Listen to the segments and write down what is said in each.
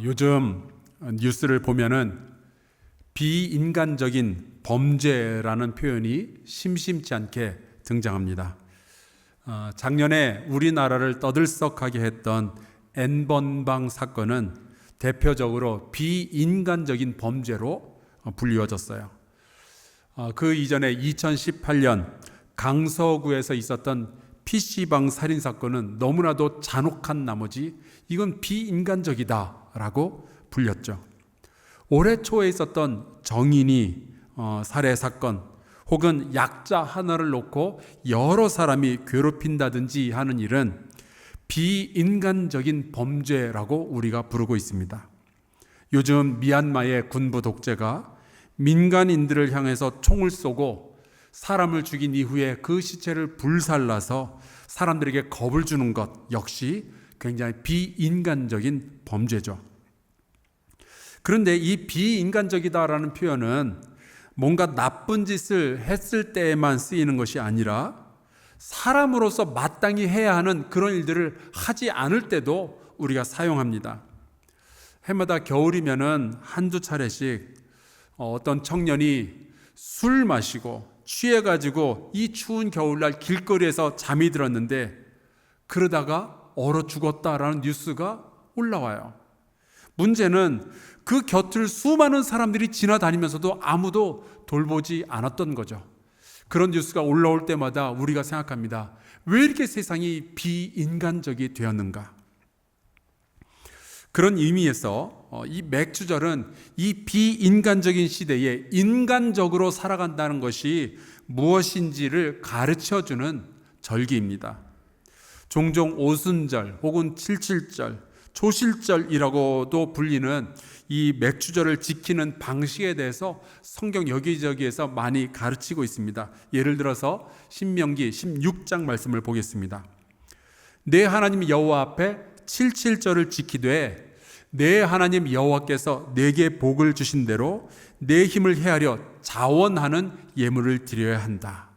요즘 뉴스를 보면은 비인간적인 범죄라는 표현이 심심치 않게 등장합니다. 작년에 우리나라를 떠들썩하게 했던 N번방 사건은 대표적으로 비인간적인 범죄로 불리워졌어요. 그 이전에 2018년 강서구에서 있었던 PC방 살인 사건은 너무나도 잔혹한 나머지 이건 비인간적이다라고 불렸죠. 올해 초에 있었던 정인이 살해 사건 혹은 약자 하나를 놓고 여러 사람이 괴롭힌다든지 하는 일은 비인간적인 범죄라고 우리가 부르고 있습니다. 요즘 미얀마의 군부 독재가 민간인들을 향해서 총을 쏘고 사람을 죽인 이후에 그 시체를 불살라서 사람들에게 겁을 주는 것 역시 굉장히 비인간적인 범죄죠. 그런데 이 비인간적이다라는 표현은 뭔가 나쁜 짓을 했을 때에만 쓰이는 것이 아니라 사람으로서 마땅히 해야 하는 그런 일들을 하지 않을 때도 우리가 사용합니다. 해마다 겨울이면은 한두 차례씩 어떤 청년이 술 마시고 취해가지고 이 추운 겨울날 길거리에서 잠이 들었는데 그러다가 얼어 죽었다라는 뉴스가 올라와요. 문제는 그 곁을 수많은 사람들이 지나다니면서도 아무도 돌보지 않았던 거죠. 그런 뉴스가 올라올 때마다 우리가 생각합니다. 왜 이렇게 세상이 비인간적이 되었는가? 그런 의미에서 이 맥주절은 이 비인간적인 시대에 인간적으로 살아간다는 것이 무엇인지를 가르쳐주는 절기입니다. 종종 오순절 혹은 칠칠절, 초실절이라고도 불리는 이 맥주절을 지키는 방식에 대해서 성경 여기저기에서 많이 가르치고 있습니다. 예를 들어서 신명기 16장 말씀을 보겠습니다. 내 하나님 여호와 앞에 칠칠절을 지키되 내 하나님 여호와께서 내게 복을 주신 대로 내 힘을 헤아려 자원하는 예물을 드려야 한다.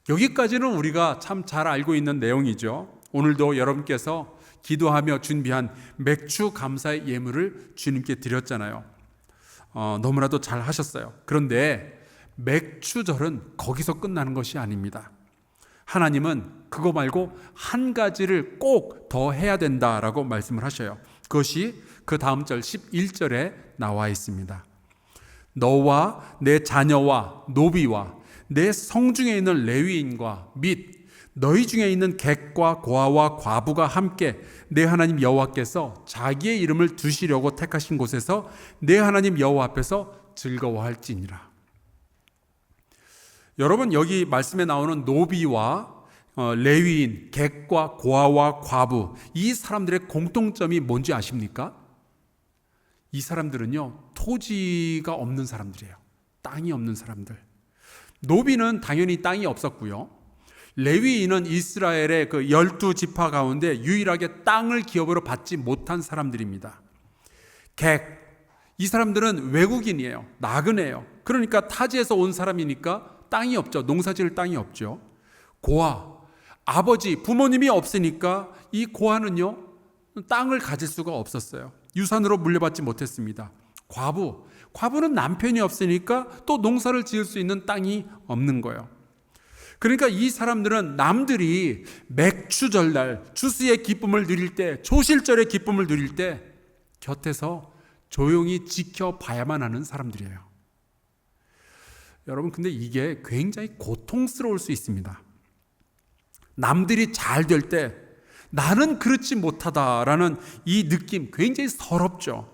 여기까지는 우리가 참 잘 알고 있는 내용이죠. 오늘도 여러분께서 기도하며 준비한 맥주 감사의 예물을 주님께 드렸잖아요. 너무나도 잘 하셨어요. 그런데 맥주절은 거기서 끝나는 것이 아닙니다. 하나님은 그거 말고 한 가지를 꼭 더 해야 된다라고 말씀을 하셔요. 그것이 그 다음 절 11절에 나와 있습니다. 너와 내 자녀와 노비와 내 성중에 있는 레위인과 및 너희 중에 있는 객과 고아와 과부가 함께 내 하나님 여호와께서 자기의 이름을 두시려고 택하신 곳에서 내 하나님 여호와 앞에서 즐거워할지니라. 여러분, 여기 말씀에 나오는 노비와 레위인, 객과 고아와 과부, 이 사람들의 공통점이 뭔지 아십니까? 이 사람들은요, 토지가 없는 사람들이에요. 땅이 없는 사람들. 노비는 당연히 땅이 없었고요. 레위인은 이스라엘의 그 12지파 가운데 유일하게 땅을 기업으로 받지 못한 사람들입니다. 객, 이 사람들은 외국인이에요. 나그네예요. 그러니까 타지에서 온 사람이니까 땅이 없죠. 농사지을 땅이 없죠. 고아, 아버지, 부모님이 없으니까 이 고아는요, 땅을 가질 수가 없었어요. 유산으로 물려받지 못했습니다. 과부는 남편이 없으니까 또 농사를 지을 수 있는 땅이 없는 거예요. 그러니까 이 사람들은 남들이 맥주절날 추수의 기쁨을 누릴 때, 초실절의 기쁨을 누릴 때 곁에서 조용히 지켜봐야만 하는 사람들이에요. 여러분, 근데 이게 굉장히 고통스러울 수 있습니다. 남들이 잘 될 때 나는 그렇지 못하다라는 이 느낌 굉장히 서럽죠.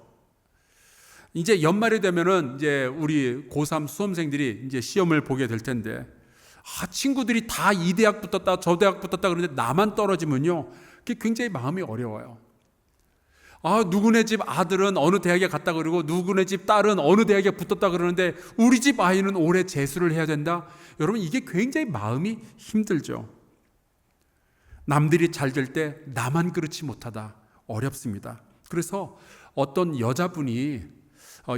이제 연말이 되면은 이제 우리 고3 수험생들이 이제 시험을 보게 될 텐데, 친구들이 다 이 대학 붙었다, 저 대학 붙었다 그러는데 나만 떨어지면요, 그게 굉장히 마음이 어려워요. 누구네 집 아들은 어느 대학에 갔다 그러고 누구네 집 딸은 어느 대학에 붙었다 그러는데 우리 집 아이는 올해 재수를 해야 된다. 여러분, 이게 굉장히 마음이 힘들죠. 남들이 잘 될 때 나만 그렇지 못하다. 어렵습니다. 그래서 어떤 여자분이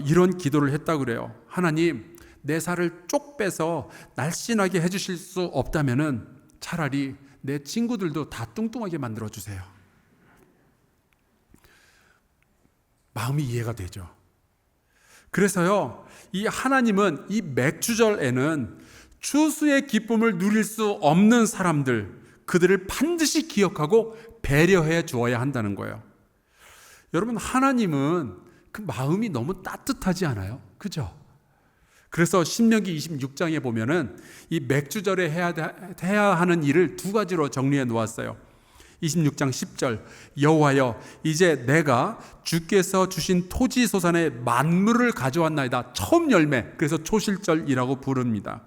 이런 기도를 했다고 그래요. 하나님, 내 살을 쪽 빼서 날씬하게 해주실 수 없다면은 차라리 내 친구들도 다 뚱뚱하게 만들어주세요. 마음이 이해가 되죠. 그래서요, 이 하나님은 이 맥주절에는 추수의 기쁨을 누릴 수 없는 사람들, 그들을 반드시 기억하고 배려해 주어야 한다는 거예요. 여러분, 하나님은 그 마음이 너무 따뜻하지 않아요? 그죠? 그래서 신명기 26장에 보면은 이 맥주절에 해야 하는 일을 두 가지로 정리해 놓았어요. 26장 10절, 여호와여, 이제 내가 주께서 주신 토지 소산의 만물을 가져왔나이다. 처음 열매, 그래서 초실절이라고 부릅니다.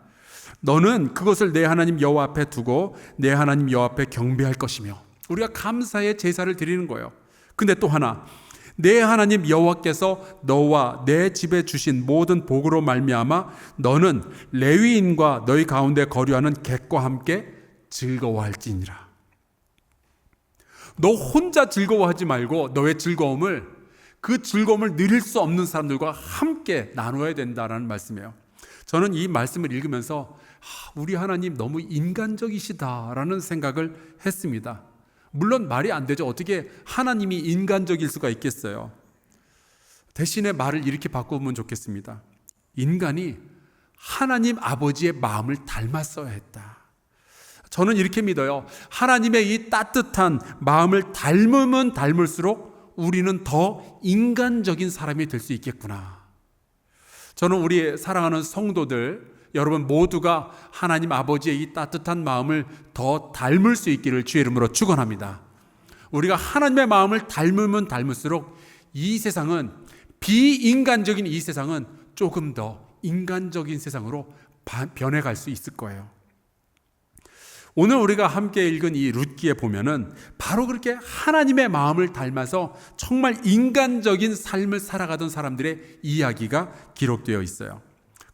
너는 그것을 내 하나님 여호와 앞에 두고 내 하나님 여호와 앞에 경배할 것이며, 우리가 감사의 제사를 드리는 거예요. 근데 또 하나, 내 하나님 여호와께서 너와 내 집에 주신 모든 복으로 말미암아 너는 레위인과 너희 가운데 거류하는 객과 함께 즐거워할지니라. 너 혼자 즐거워하지 말고 너의 즐거움을, 그 즐거움을 누릴 수 없는 사람들과 함께 나눠야 된다는 말씀이에요. 저는 이 말씀을 읽으면서 우리 하나님 너무 인간적이시다라는 생각을 했습니다. 물론 말이 안 되죠. 어떻게 하나님이 인간적일 수가 있겠어요? 대신에 말을 이렇게 바꾸면 좋겠습니다. 인간이 하나님 아버지의 마음을 닮았어야 했다. 저는 이렇게 믿어요. 하나님의 이 따뜻한 마음을 닮으면 닮을수록 우리는 더 인간적인 사람이 될 수 있겠구나. 저는 우리 사랑하는 성도들 여러분 모두가 하나님 아버지의 이 따뜻한 마음을 더 닮을 수 있기를 주의 이름으로 축원합니다. 우리가 하나님의 마음을 닮으면 닮을수록 이 세상은, 비인간적인 이 세상은 조금 더 인간적인 세상으로 변해갈 수 있을 거예요. 오늘 우리가 함께 읽은 이 룻기에 보면은 바로 그렇게 하나님의 마음을 닮아서 정말 인간적인 삶을 살아가던 사람들의 이야기가 기록되어 있어요.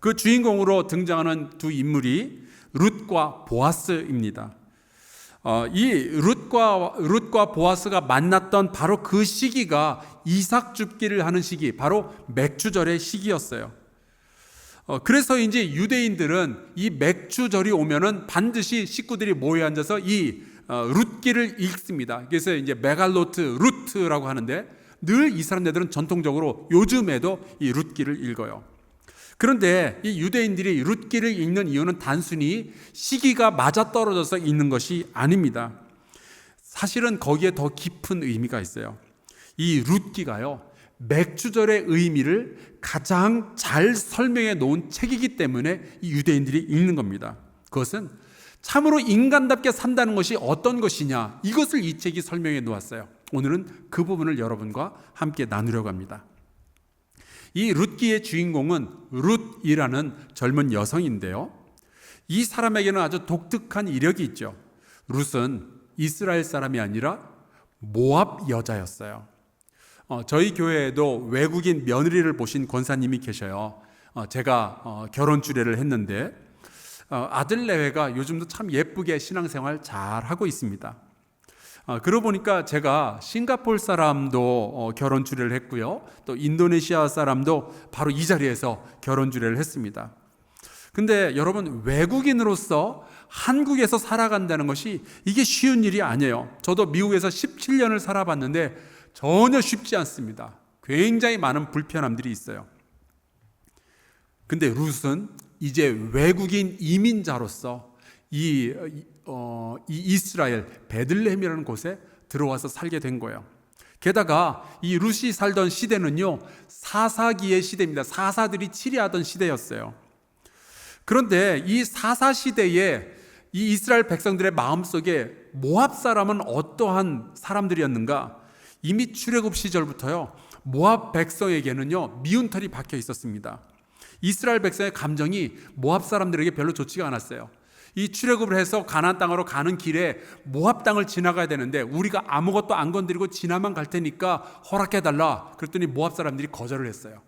그 주인공으로 등장하는 두 인물이 룻과 보아스입니다. 이 룻과 보아스가 만났던 바로 그 시기가 이삭 줍기를 하는 시기, 바로 맥주절의 시기였어요. 그래서 이제 유대인들은 이 맥주절이 오면은 반드시 식구들이 모여 앉아서 이 룻기를 읽습니다. 그래서 이제 메갈로트 루트라고 하는데 늘 이 사람들은 전통적으로 요즘에도 이 룻기를 읽어요. 그런데 이 유대인들이 룻기를 읽는 이유는 단순히 시기가 맞아떨어져서 읽는 것이 아닙니다. 사실은 거기에 더 깊은 의미가 있어요. 이 룻기가요, 맥주절의 의미를 가장 잘 설명해 놓은 책이기 때문에 이 유대인들이 읽는 겁니다. 그것은 참으로 인간답게 산다는 것이 어떤 것이냐, 이것을 이 책이 설명해 놓았어요. 오늘은 그 부분을 여러분과 함께 나누려고 합니다. 이 룻기의 주인공은 룻이라는 젊은 여성인데요, 이 사람에게는 아주 독특한 이력이 있죠. 룻은 이스라엘 사람이 아니라 모압 여자였어요. 저희 교회에도 외국인 며느리를 보신 권사님이 계셔요. 제가 결혼 주례를 했는데 아들 내외가 요즘도 참 예쁘게 신앙생활 잘 하고 있습니다. 그러고 보니까 제가 싱가포르 사람도 결혼 주례를 했고요, 또 인도네시아 사람도 바로 이 자리에서 결혼 주례를 했습니다. 근데 여러분, 외국인으로서 한국에서 살아간다는 것이 이게 쉬운 일이 아니에요. 저도 미국에서 17년을 살아봤는데 전혀 쉽지 않습니다. 굉장히 많은 불편함들이 있어요. 근데 룻은 이제 외국인 이민자로서 이 이스라엘 베들레헴이라는 곳에 들어와서 살게 된 거예요. 게다가 이 룻이 살던 시대는요, 사사기의 시대입니다. 사사들이 치리하던 시대였어요. 그런데 이 사사 시대에 이 이스라엘 백성들의 마음속에 모압 사람은 어떠한 사람들이었는가? 이미 출애굽 시절부터요, 모압 백성에게는요 미운 털이 박혀 있었습니다. 이스라엘 백성의 감정이 모압 사람들에게 별로 좋지가 않았어요. 이 출애굽을 해서 가나안 땅으로 가는 길에 모압 땅을 지나가야 되는데 우리가 아무것도 안 건드리고 지나만 갈 테니까 허락해달라 그랬더니 모압 사람들이 거절을 했어요.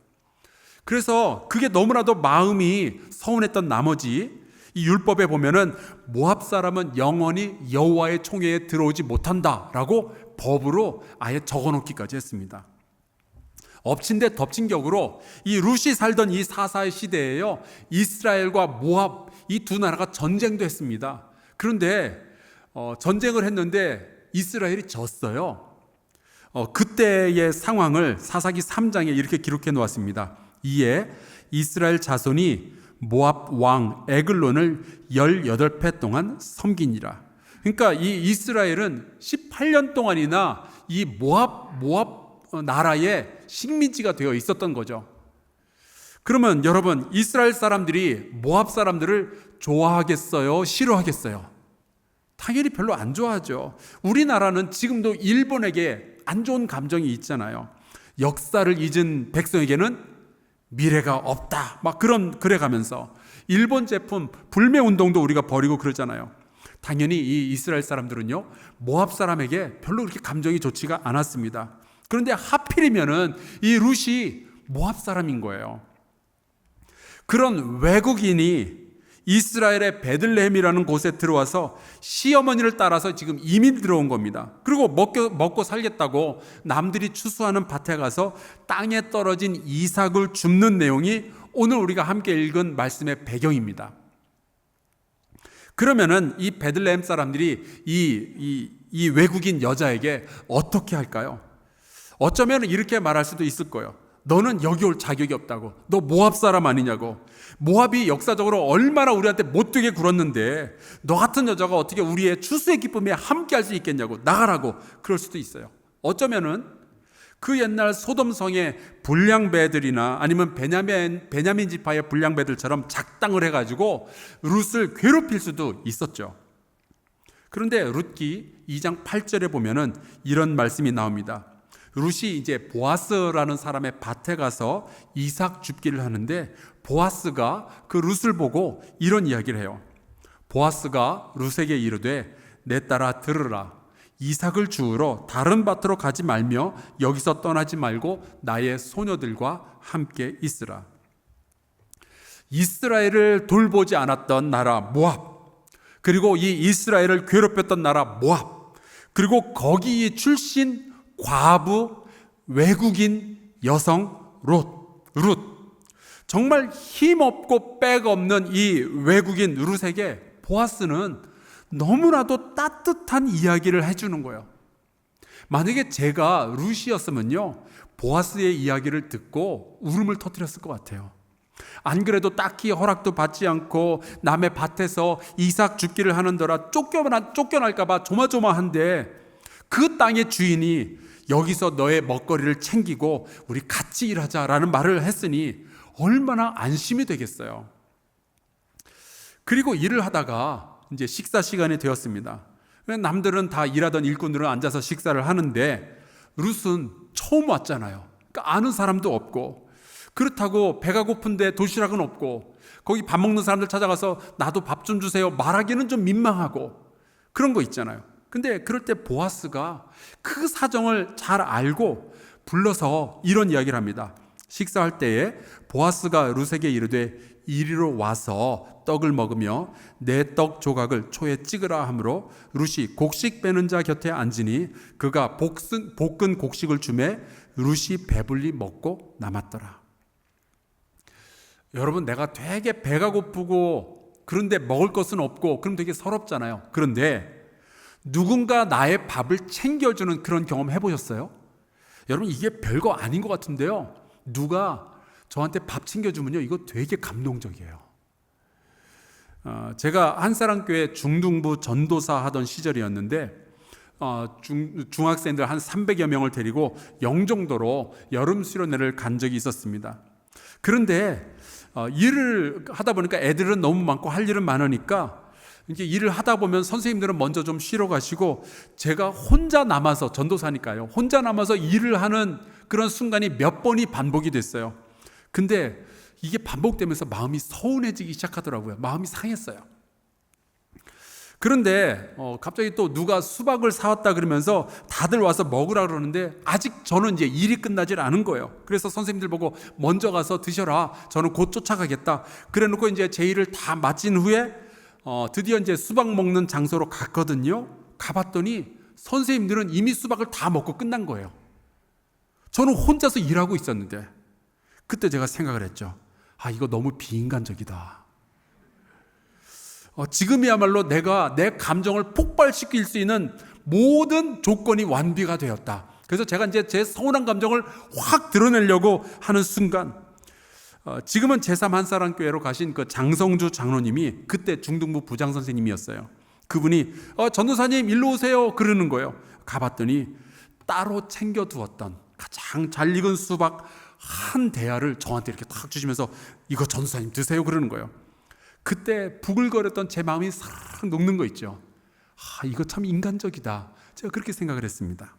그래서 그게 너무나도 마음이 서운했던 나머지 이 율법에 보면은 모압 사람은 영원히 여호와의 총회에 들어오지 못한다라고 법으로 아예 적어놓기까지 했습니다. 엎친 데 덮친 격으로 이 룻이 살던 이 사사의 시대에요, 이스라엘과 모압 이 두 나라가 전쟁도 했습니다. 그런데 전쟁을 했는데 이스라엘이 졌어요. 그때의 상황을 사사기 3장에 이렇게 기록해 놓았습니다. 이에 이스라엘 자손이 모압 왕 에글론을 18회 동안 섬기니라. 그러니까 이 이스라엘은 18년 동안이나 이 모압 나라의 식민지가 되어 있었던 거죠. 그러면 여러분, 이스라엘 사람들이 모압 사람들을 좋아하겠어요? 싫어하겠어요? 당연히 별로 안 좋아하죠. 우리나라는 지금도 일본에게 안 좋은 감정이 있잖아요. 역사를 잊은 백성에게는 미래가 없다, 막 그래 가면서 일본 제품 불매 운동도 우리가 벌이고 그러잖아요. 당연히 이 이스라엘 사람들은요, 모압 사람에게 별로 그렇게 감정이 좋지가 않았습니다. 그런데 하필이면은 이 룻이 모압 사람인 거예요. 그런 외국인이 이스라엘의 베들레헴이라는 곳에 들어와서 시어머니를 따라서 지금 이민 들어온 겁니다. 그리고 먹고 살겠다고 남들이 추수하는 밭에 가서 땅에 떨어진 이삭을 줍는 내용이 오늘 우리가 함께 읽은 말씀의 배경입니다. 그러면은 이 베들레헴 사람들이 이 외국인 여자에게 어떻게 할까요? 어쩌면 이렇게 말할 수도 있을 거예요. 너는 여기 올 자격이 없다고. 너 모압 사람 아니냐고. 모압이 역사적으로 얼마나 우리한테 못되게 굴었는데 너 같은 여자가 어떻게 우리의 추수의 기쁨에 함께 할 수 있겠냐고. 나가라고. 그럴 수도 있어요. 어쩌면은 그 옛날 소돔성의 불량배들이나 아니면 베냐민 지파의 불량배들처럼 작당을 해가지고 룻을 괴롭힐 수도 있었죠. 그런데 룻기 2장 8절에 보면은 이런 말씀이 나옵니다. 룻이 이제 보아스라는 사람의 밭에 가서 이삭 줍기를 하는데 보아스가 그 룻을 보고 이런 이야기를 해요. 보아스가 룻에게 이르되 내 딸아 들으라. 이삭을 주우러 다른 밭으로 가지 말며 여기서 떠나지 말고 나의 소녀들과 함께 있으라. 이스라엘을 돌보지 않았던 나라 모압, 그리고 이 이스라엘을 괴롭혔던 나라 모압, 그리고 거기 출신 과부 외국인 여성 룻, 정말 힘없고 빽 없는 이 외국인 룻에게 보아스는 너무나도 따뜻한 이야기를 해주는 거예요. 만약에 제가 룻이었으면요, 보아스의 이야기를 듣고 울음을 터뜨렸을 것 같아요. 안 그래도 딱히 허락도 받지 않고 남의 밭에서 이삭 줍기를 하는더라 쫓겨날까 봐 조마조마한데 그 땅의 주인이 여기서 너의 먹거리를 챙기고 우리 같이 일하자라는 말을 했으니 얼마나 안심이 되겠어요. 그리고 일을 하다가 이제 식사 시간이 되었습니다. 남들은 다 일하던 일꾼들은 앉아서 식사를 하는데 룻은 처음 왔잖아요. 그러니까 아는 사람도 없고, 그렇다고 배가 고픈데 도시락은 없고, 거기 밥 먹는 사람들 찾아가서 나도 밥 좀 주세요 말하기는 좀 민망하고 그런 거 있잖아요. 근데 그럴 때 보아스가 그 사정을 잘 알고 불러서 이런 이야기를 합니다. 식사할 때에 보아스가 룻에게 이르되 이리로 와서 떡을 먹으며 내 떡 조각을 초에 찍으라 하므로 룻이 곡식 빼는 자 곁에 앉으니 그가 볶은 곡식을 주매 룻이 배불리 먹고 남았더라. 여러분, 내가 되게 배가 고프고 그런데 먹을 것은 없고 그럼 되게 서럽잖아요. 그런데 누군가 나의 밥을 챙겨주는 그런 경험 해보셨어요? 여러분, 이게 별거 아닌 것 같은데요, 누가 저한테 밥 챙겨주면요, 이거 되게 감동적이에요. 제가 한사랑교회 중등부 전도사 하던 시절이었는데 중학생들 한 300여 명을 데리고 영종도로 여름 수련회를 간 적이 있었습니다. 그런데 일을 하다 보니까 애들은 너무 많고 할 일은 많으니까 이렇게 일을 하다 보면 선생님들은 먼저 좀 쉬러 가시고 제가 혼자 남아서, 전도사니까요, 혼자 남아서 일을 하는 그런 순간이 몇 번이 반복이 됐어요. 근데 이게 반복되면서 마음이 서운해지기 시작하더라고요. 마음이 상했어요. 그런데 갑자기 또 누가 수박을 사왔다 그러면서 다들 와서 먹으라 그러는데 아직 저는 이제 일이 끝나질 않은 거예요. 그래서 선생님들 보고 먼저 가서 드셔라, 저는 곧 쫓아가겠다 그래 놓고 이제 제 일을 다 마친 후에 드디어 이제 수박 먹는 장소로 갔거든요. 가봤더니 선생님들은 이미 수박을 다 먹고 끝난 거예요. 저는 혼자서 일하고 있었는데 그때 제가 생각을 했죠. 이거 너무 비인간적이다. 지금이야말로 내가 내 감정을 폭발시킬 수 있는 모든 조건이 완비가 되었다. 그래서 제가 이제 제 서운한 감정을 확 드러내려고 하는 순간, 지금은 제3한사랑교회로 가신 그 장성주 장로님이 그때 중등부 부장 선생님이었어요. 그분이 전도사님 일로 오세요 그러는 거예요. 가봤더니 따로 챙겨두었던 가장 잘 익은 수박 한 대야를 저한테 이렇게 탁 주시면서 이거 전도사님 드세요 그러는 거예요. 그때 부글거렸던 제 마음이 싹 녹는 거 있죠. 이거 참 인간적이다. 제가 그렇게 생각을 했습니다.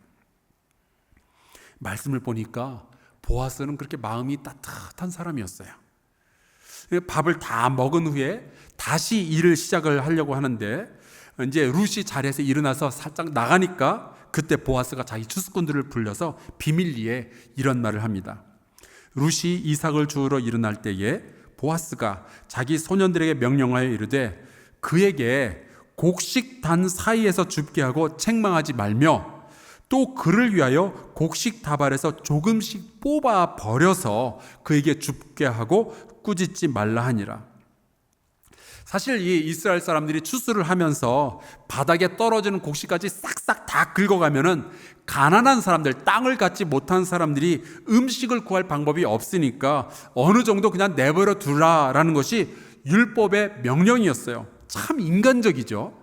말씀을 보니까 보아스는 그렇게 마음이 따뜻한 사람이었어요. 밥을 다 먹은 후에 다시 일을 시작을 하려고 하는데 이제 룻이 자리에서 일어나서 살짝 나가니까 그때 보아스가 자기 추수꾼들을 불러서 비밀리에 이런 말을 합니다. 룻이 이삭을 주우러 일어날 때에 보아스가 자기 소년들에게 명령하여 이르되 그에게 곡식단 사이에서 줍게 하고 책망하지 말며 또 그를 위하여 곡식 다발에서 조금씩 뽑아 버려서 그에게 줍게 하고 꾸짖지 말라 하니라. 사실 이 이스라엘 사람들이 추수를 하면서 바닥에 떨어지는 곡식까지 싹싹 다 긁어가면은 가난한 사람들, 땅을 갖지 못한 사람들이 음식을 구할 방법이 없으니까 어느 정도 그냥 내버려 두라라는 것이 율법의 명령이었어요. 참 인간적이죠.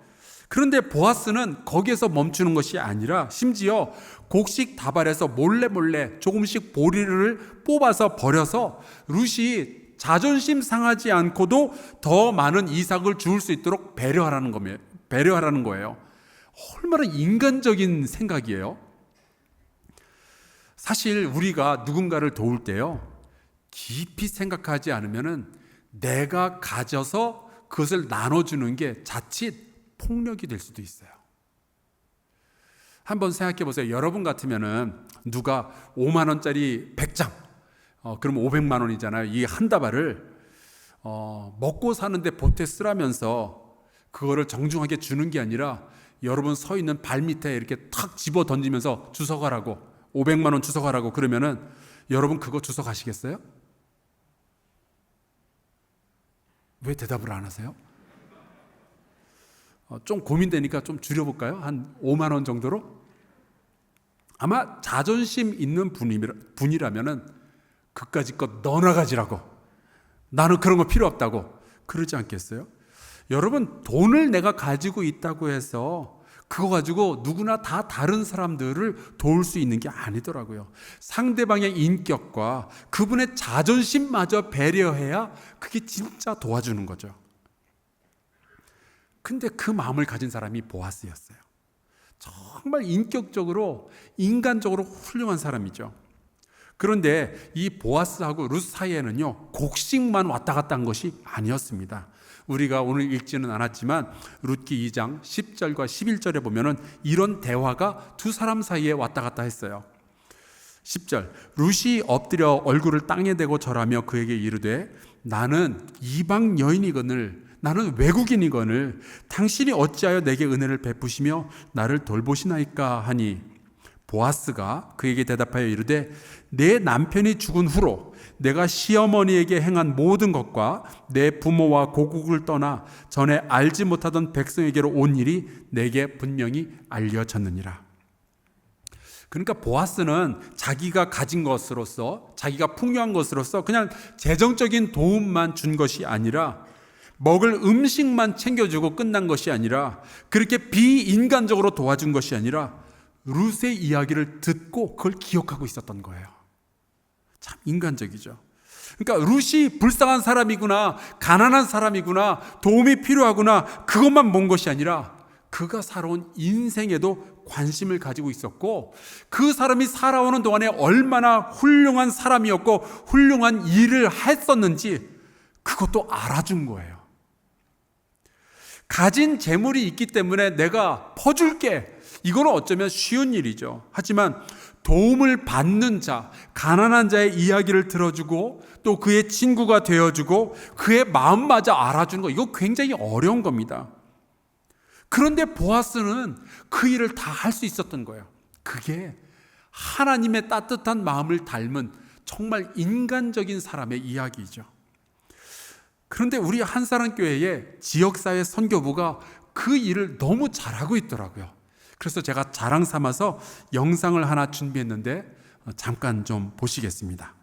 그런데 보아스는 거기에서 멈추는 것이 아니라 심지어 곡식 다발에서 몰래 조금씩 보리를 뽑아서 버려서 룻이 자존심 상하지 않고도 더 많은 이삭을 주울 수 있도록 배려하라는 거예요. 얼마나 인간적인 생각이에요. 사실 우리가 누군가를 도울 때요, 깊이 생각하지 않으면은 내가 가져서 그것을 나눠주는 게 자칫 폭력이 될 수도 있어요. 한번 생각해 보세요. 여러분 같으면은 누가 5만 원짜리 100장, 그러면 500만 원이잖아요. 이 한 다발을 먹고 사는데 보태 쓰라면서 그거를 정중하게 주는 게 아니라 여러분 서 있는 발 밑에 이렇게 탁 집어 던지면서 주워가라고, 500만 원 주워가라고 그러면은 여러분 그거 주워 가시겠어요? 왜 대답을 안 하세요? 좀 고민되니까 좀 줄여볼까요? 한 5만 원 정도로? 아마 자존심 있는 분이라면은 그까짓 것 너나 가지라고, 나는 그런 거 필요 없다고 그러지 않겠어요? 여러분, 돈을 내가 가지고 있다고 해서 그거 가지고 누구나 다 다른 사람들을 도울 수 있는 게 아니더라고요. 상대방의 인격과 그분의 자존심마저 배려해야 그게 진짜 도와주는 거죠. 근데 그 마음을 가진 사람이 보아스였어요. 정말 인격적으로, 인간적으로 훌륭한 사람이죠. 그런데 이 보아스하고 룻 사이에는요, 곡식만 왔다 갔다 한 것이 아니었습니다. 우리가 오늘 읽지는 않았지만 룻기 2장 10절과 11절에 보면은 이런 대화가 두 사람 사이에 왔다 갔다 했어요. 10절, 룻이 엎드려 얼굴을 땅에 대고 절하며 그에게 이르되 나는 이방 여인이거늘, 나는 외국인이거늘 당신이 어찌하여 내게 은혜를 베푸시며 나를 돌보시나이까 하니 보아스가 그에게 대답하여 이르되 내 남편이 죽은 후로 내가 시어머니에게 행한 모든 것과 내 부모와 고국을 떠나 전에 알지 못하던 백성에게로 온 일이 내게 분명히 알려졌느니라. 그러니까 보아스는 자기가 가진 것으로서, 자기가 풍요한 것으로서 그냥 재정적인 도움만 준 것이 아니라, 먹을 음식만 챙겨주고 끝난 것이 아니라, 그렇게 비인간적으로 도와준 것이 아니라 룻의 이야기를 듣고 그걸 기억하고 있었던 거예요. 참 인간적이죠. 그러니까 룻이 불쌍한 사람이구나, 가난한 사람이구나, 도움이 필요하구나, 그것만 본 것이 아니라 그가 살아온 인생에도 관심을 가지고 있었고, 그 사람이 살아오는 동안에 얼마나 훌륭한 사람이었고 훌륭한 일을 했었는지 그것도 알아준 거예요. 가진 재물이 있기 때문에 내가 퍼줄게, 이거는 어쩌면 쉬운 일이죠. 하지만 도움을 받는 자, 가난한 자의 이야기를 들어주고 또 그의 친구가 되어주고 그의 마음마저 알아주는 거, 이거 굉장히 어려운 겁니다. 그런데 보아스는 그 일을 다 할 수 있었던 거예요. 그게 하나님의 따뜻한 마음을 닮은 정말 인간적인 사람의 이야기이죠. 그런데 우리 한사랑교회의 지역사회 선교부가 그 일을 너무 잘하고 있더라고요. 그래서 제가 자랑 삼아서 영상을 하나 준비했는데 잠깐 좀 보시겠습니다.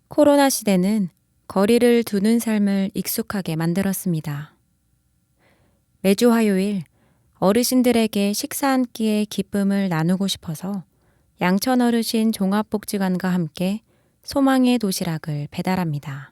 코로나 시대는 거리를 두는 삶을 익숙하게 만들었습니다. 매주 화요일 어르신들에게 식사 한 끼의 기쁨을 나누고 싶어서 양천어르신 종합복지관과 함께 소망의 도시락을 배달합니다.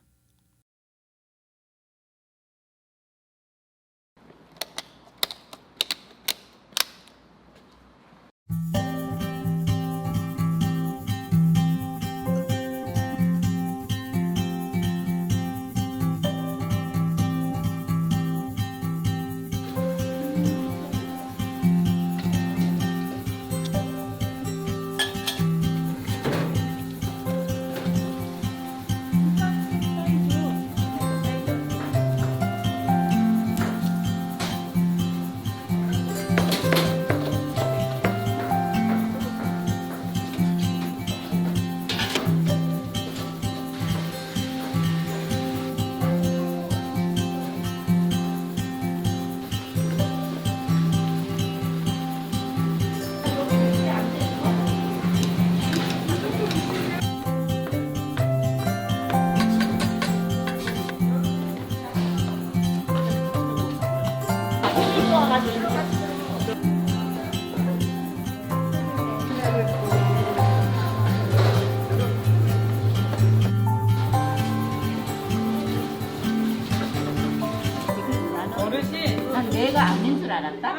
난 내가 아닌 줄 알았다?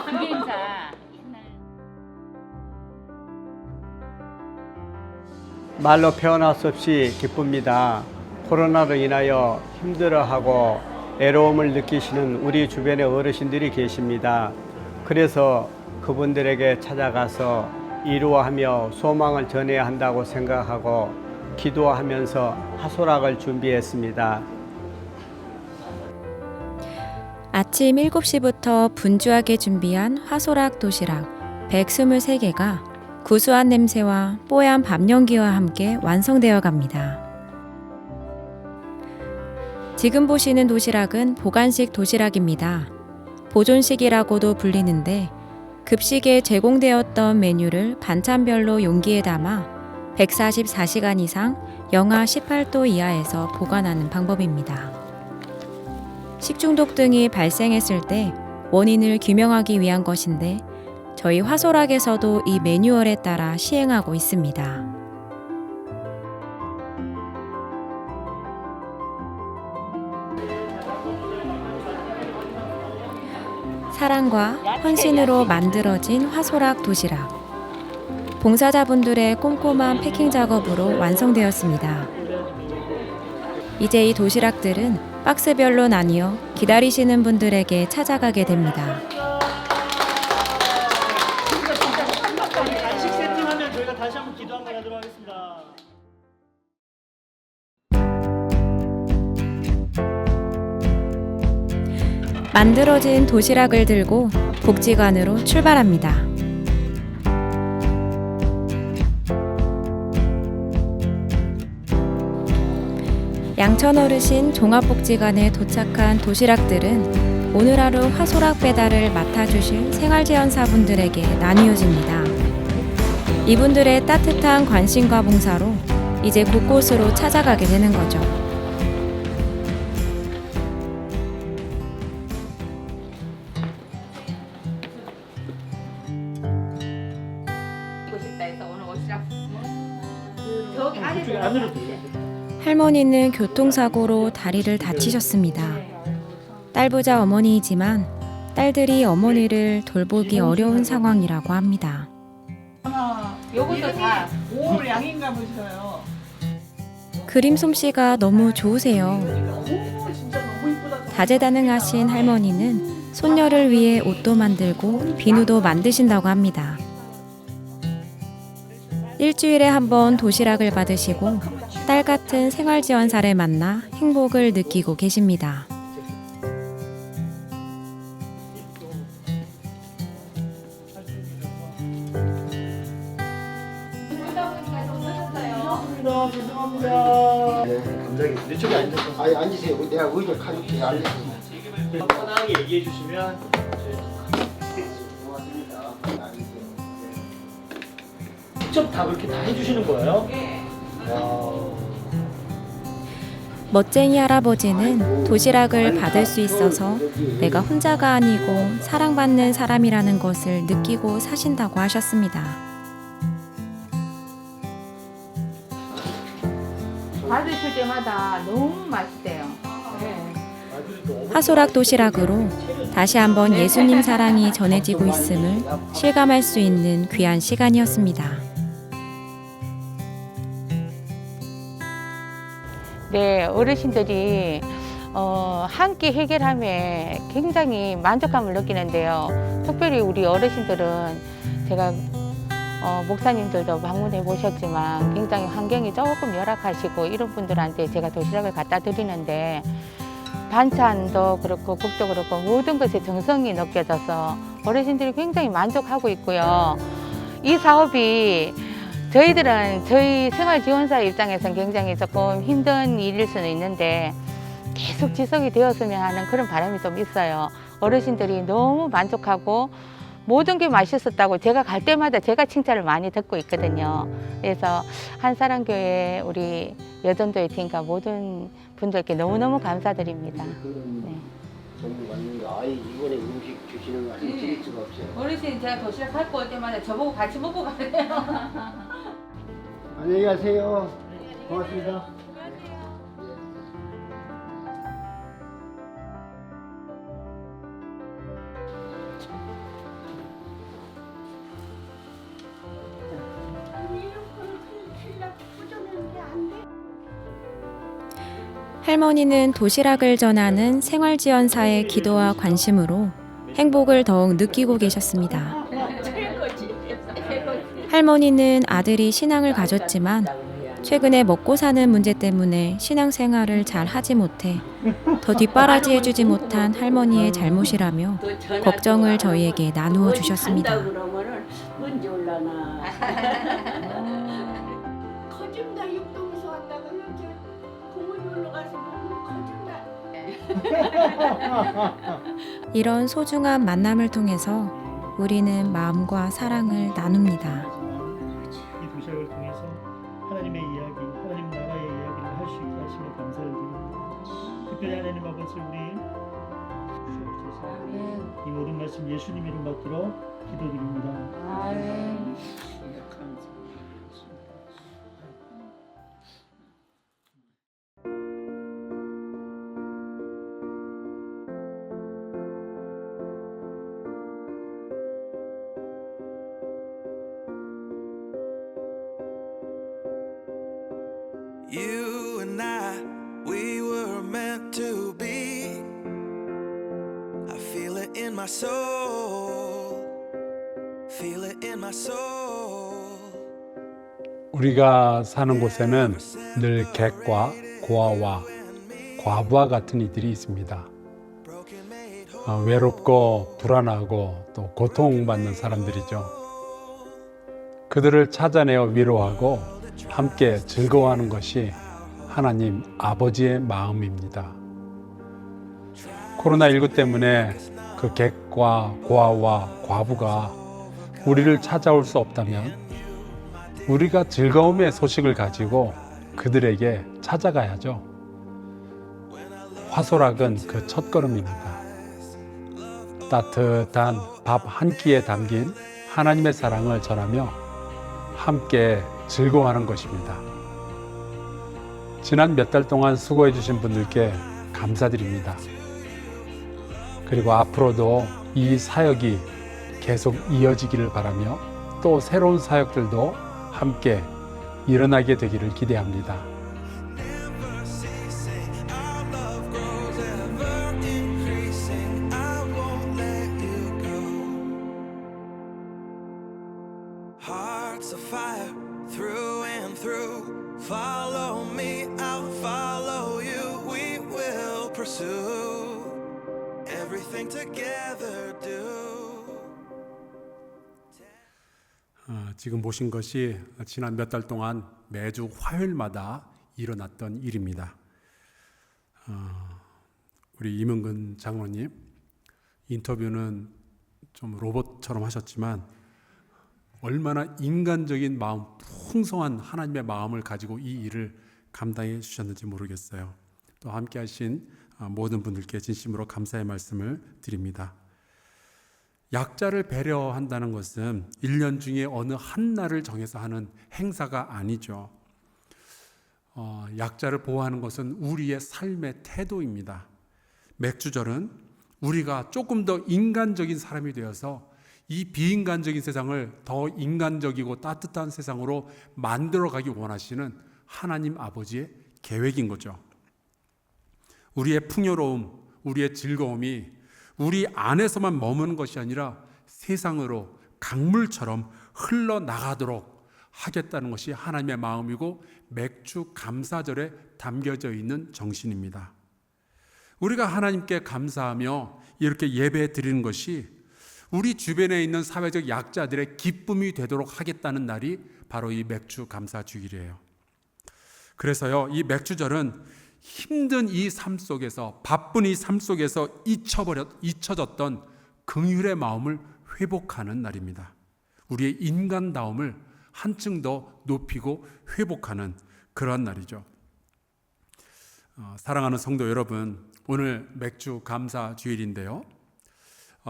그게 인사. 말로 표현할 수 없이 기쁩니다. 코로나로 인하여 힘들어하고 애로움을 느끼시는 우리 주변의 어르신들이 계십니다. 그래서 그분들에게 찾아가서 이루어하며 소망을 전해야 한다고 생각하고 기도하면서 화소락을 준비했습니다. 아침 7시부터 분주하게 준비한 화소락 도시락 123개가 구수한 냄새와 뽀얀 밥 연기와 함께 완성되어 갑니다. 지금 보시는 도시락은 보관식 도시락입니다. 보존식이라고도 불리는데 급식에 제공되었던 메뉴를 반찬별로 용기에 담아 144시간 이상 영하 18도 이하에서 보관하는 방법입니다. 식중독 등이 발생했을 때 원인을 규명하기 위한 것인데 저희 화소락에서도 이 매뉴얼에 따라 시행하고 있습니다. 사랑과 헌신으로 만들어진 화소락 도시락. 봉사자분들의 꼼꼼한 패킹 작업으로 완성되었습니다. 이제 이 도시락들은 박스별로 나뉘어 기다리시는 분들에게 찾아가게 됩니다. 간식 세팅하면 저희가 다시 한번 기도 한번 하도록 하겠습니다. 만들어진 도시락을 들고 복지관으로 출발합니다. 양천어르신 종합복지관에 도착한 도시락들은 오늘 하루 화소락 배달을 맡아주실 생활지원사분들에게 나뉘어집니다. 이분들의 따뜻한 관심과 봉사로 이제 곳곳으로 찾아가게 되는 거죠. 저기 안으로 할머니는 교통사고로 다리를 다치셨습니다. 딸부자 어머니이지만 딸들이 어머니를 돌보기 어려운 상황이라고 합니다. 요것도 다 오 양인가 보셔요. 그림 솜씨가 너무 좋으세요. 오 진짜 너무 이쁘다. 다재다능하신 할머니는 손녀를 위해 옷도 만들고 비누도 만드신다고 합니다. 일주일에 한 번 도시락을 받으시고 딸 같은 생활지원사를 만나 행복을 느끼고 계십니다. 죄송합니다. 네, 감사합니다. 이쪽에 앉아서. 아니, 앉으세요. 내가 의자 가줄게. 알려서. 편하게 얘기해 주시면 직접 다 그렇게 다 해주시는 거예요? 네. 멋쟁이 할아버지는 도시락을 받을 수 있어서 내가 혼자가 아니고 사랑받는 사람이라는 것을 느끼고 사신다고 하셨습니다. 받으실 때마다 너무 맛있대요. 화소락 도시락으로 다시 한번 예수님 사랑이 전해지고 있음을 실감할 수 있는 귀한 시간이었습니다. 네, 어르신들이 한 끼 해결함에 굉장히 만족감을 느끼는데요. 특별히 우리 어르신들은 제가 목사님들도 방문해 보셨지만 굉장히 환경이 조금 열악하시고 이런 분들한테 제가 도시락을 갖다 드리는데 반찬도 그렇고 국도 그렇고 모든 것에 정성이 느껴져서 어르신들이 굉장히 만족하고 있고요. 이 사업이 저희들은 저희 생활지원사 입장에서는 굉장히 조금 힘든 일일 수는 있는데 계속 지속이 되었으면 하는 그런 바람이 좀 있어요. 어르신들이 너무 만족하고 모든 게 맛있었다고 제가 갈 때마다 제가 칭찬을 많이 듣고 있거든요. 그래서 한사랑교회 우리 여전도의 팀과 모든 분들께 너무너무 감사드립니다. 네. 정말 맞는 거. 아이 이번에 음식 주시는 거 아직 드릴 수가 없어요. 어르신 제가 도시락 갖고 올 때마다 저보고 같이 먹고 가세요. 안녕히 가세요. 고맙습니다. 할머니는 도시락을 전하는 생활지원사의 기도와 관심으로 행복을 더욱 느끼고 계셨습니다. 할머니는 아들이 신앙을 가졌지만 최근에 먹고 사는 문제 때문에 신앙생활을 잘 하지 못해 더 뒷바라지해주지 못한 할머니의 잘못이라며 걱정을 저희에게 나누어 주셨습니다. 언제 올라나. 거짓말 육동에서 왔다가 여기 부모님 올라가서 보면 거짓말. 이런 소중한 만남을 통해서 우리는 마음과 사랑을 나눕니다. 이 도시락을 통해서 하나님의 이야기, 하나님 나라의 이야기를 할 수 있게 하시며 감사를 드립니다. 특별히 하나님 아버지 우리 주옵소서. 이 모든 말씀 예수님 이름 받들어 기도드립니다. You and I, we were meant to be. I feel it in my soul. Feel it in my soul. 우리가 사는 곳에는 늘 객과 고아와 과부와 같은 이들이 있습니다. 외롭고 불안하고 또 고통받는 사람들이죠. 그들을 찾아내어 위로하고 함께 즐거워하는 것이 하나님 아버지의 마음입니다. 코로나19 때문에 그 객과 고아와 과부가 우리를 찾아올 수 없다면 우리가 즐거움의 소식을 가지고 그들에게 찾아가야죠. 화소락은 그 첫걸음입니다. 따뜻한 밥 한 끼에 담긴 하나님의 사랑을 전하며 함께 즐거워하는 것입니다. 지난 몇 달 동안 수고해 주신 분들께 감사드립니다. 그리고 앞으로도 이 사역이 계속 이어지기를 바라며 또 새로운 사역들도 함께 일어나게 되기를 기대합니다. Hearts of fire through and through. Follow me, I'll follow you. We will pursue everything together. Do. 지금 보신 것이 지난 몇 달 동안 매주 화요일마다 일어났던 일입니다. 우리 이명근 장로님 인터뷰는 좀 로봇처럼 하셨지만 얼마나 인간적인 마음, 풍성한 하나님의 마음을 가지고 이 일을 감당해 주셨는지 모르겠어요. 또 함께 하신 모든 분들께 진심으로 감사의 말씀을 드립니다. 약자를 배려한다는 것은 1년 중에 어느 한 날을 정해서 하는 행사가 아니죠. 약자를 보호하는 것은 우리의 삶의 태도입니다. 맥주절은 우리가 조금 더 인간적인 사람이 되어서 이 비인간적인 세상을 더 인간적이고 따뜻한 세상으로 만들어가기 원하시는 하나님 아버지의 계획인 거죠. 우리의 풍요로움, 우리의 즐거움이 우리 안에서만 머무는 것이 아니라 세상으로 강물처럼 흘러나가도록 하겠다는 것이 하나님의 마음이고 맥주 감사절에 담겨져 있는 정신입니다. 우리가 하나님께 감사하며 이렇게 예배 드리는 것이 우리 주변에 있는 사회적 약자들의 기쁨이 되도록 하겠다는 날이 바로 이 맥주 감사 주일이에요. 그래서요, 이 맥주절은 힘든 이 삶 속에서, 바쁜 이 삶 속에서 잊혀졌던 긍휼의 마음을 회복하는 날입니다. 우리의 인간다움을 한층 더 높이고 회복하는 그러한 날이죠. 사랑하는 성도 여러분, 오늘 맥주 감사 주일인데요.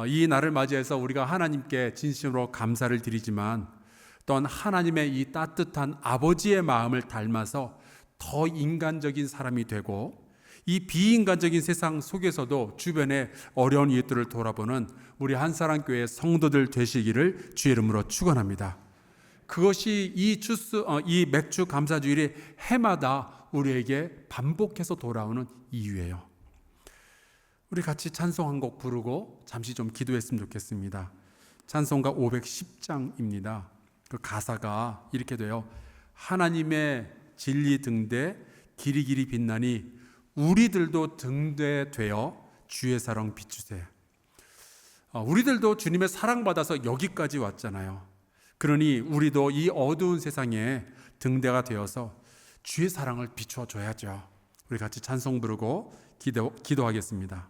이 날을 맞이해서 우리가 하나님께 진심으로 감사를 드리지만 또한 하나님의 이 따뜻한 아버지의 마음을 닮아서 더 인간적인 사람이 되고 이 비인간적인 세상 속에서도 주변의 어려운 이웃들을 돌아보는 우리 한사랑교회 성도들 되시기를 주의 이름으로 축원합니다. 그것이 이 맥주 감사주일이 해마다 우리에게 반복해서 돌아오는 이유예요. 우리 같이 찬송 한 곡 부르고 잠시 좀 기도했으면 좋겠습니다. 찬송가 510장입니다. 그 가사가 이렇게 돼요. 하나님의 진리 등대 길이 길이 빛나니 우리들도 등대 되어 주의 사랑 비추세. 우리들도 주님의 사랑받아서 여기까지 왔잖아요. 그러니 우리도 이 어두운 세상에 등대가 되어서 주의 사랑을 비추어 줘야죠. 우리 같이 찬송 부르고 기도하겠습니다.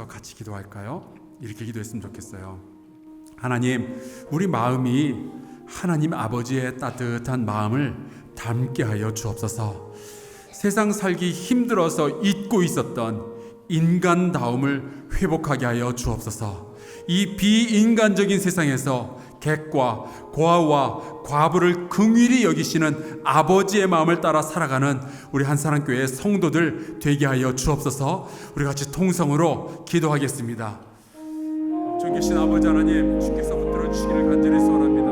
같이 기도할까요? 이렇게 기도했으면 좋겠어요. 하나님, 우리 마음이 하나님 아버지의 따뜻한 마음을 담게 하여 주옵소서. 세상 살기 힘들어서 잊고 있었던 인간다움을 회복하게 하여 주옵소서. 이 비인간적인 세상에서 객과 고아와 과부를 긍휼히 여기시는 아버지의 마음을 따라 살아가는 우리 한사랑교회 성도들 되게 하여 주옵소서. 우리 같이 통성으로 기도하겠습니다. 존귀신 아버지 하나님, 주께서 붙들어 주시기를 간절히 소원합니다.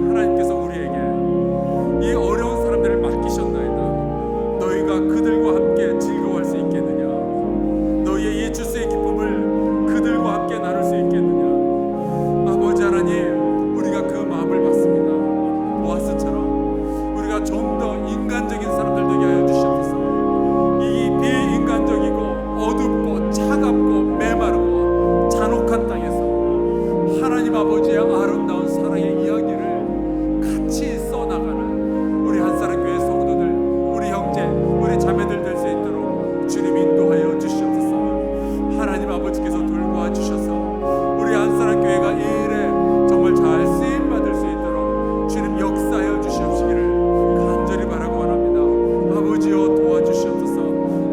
하나님께서 우리에게 이 어려운 사람들을 맡기셨나이다. 너희가 그들과 함께 즐거워할 수 있겠느냐? 너희의 이 주스의 기쁨을 그들과 함께 나눌 수 있겠느냐? 아버지 하나님, 우리가 그 마음을 받습니다. 보아스처럼 우리가 좀 더 인간적인 사람들 되게 하여 주시옵소서. 이 비인간적이고 어둡고 차갑고 메마르고 잔혹한 땅에서 하나님 아버지의 아름다운 사랑의 이야기를 같이 써나가는 우리 한사랑교회 성도들, 우리 형제, 우리 자매들 될 수 있도록 주님 인도하여 주시옵소서. 하나님 아버지께서 돌보아 주셔서 우리 한사랑교회가 이 일에 정말 잘 쓰임받을 수 있도록 주님 역사하여 주시옵시기를 간절히 바라고 원합니다. 아버지여 도와주시옵소서.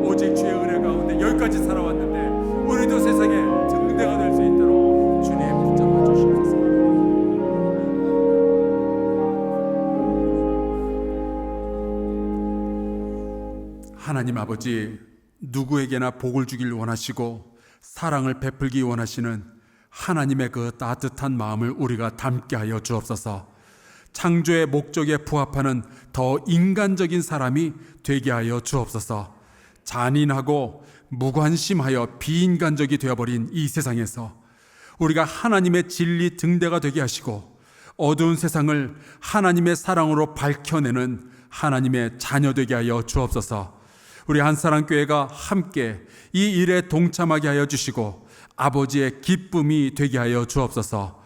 오직 주의 은혜 가운데 여기까지 살아왔는데 우리도 세상에 등대가 될 수 있도록 주님 붙잡아 주시옵소서. 하나님 아버지, 누구에게나 복을 주길 원하시고 사랑을 베풀기 원하시는 하나님의 그 따뜻한 마음을 우리가 담게 하여 주옵소서. 창조의 목적에 부합하는 더 인간적인 사람이 되게 하여 주옵소서. 잔인하고 무관심하여 비인간적이 되어버린 이 세상에서 우리가 하나님의 진리 등대가 되게 하시고 어두운 세상을 하나님의 사랑으로 밝혀내는 하나님의 자녀 되게 하여 주옵소서. 우리 한사랑교회가 함께 이 일에 동참하게 하여 주시고 아버지의 기쁨이 되게 하여 주옵소서.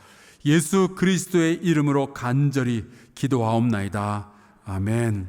예수 그리스도의 이름으로 간절히 기도하옵나이다. 아멘.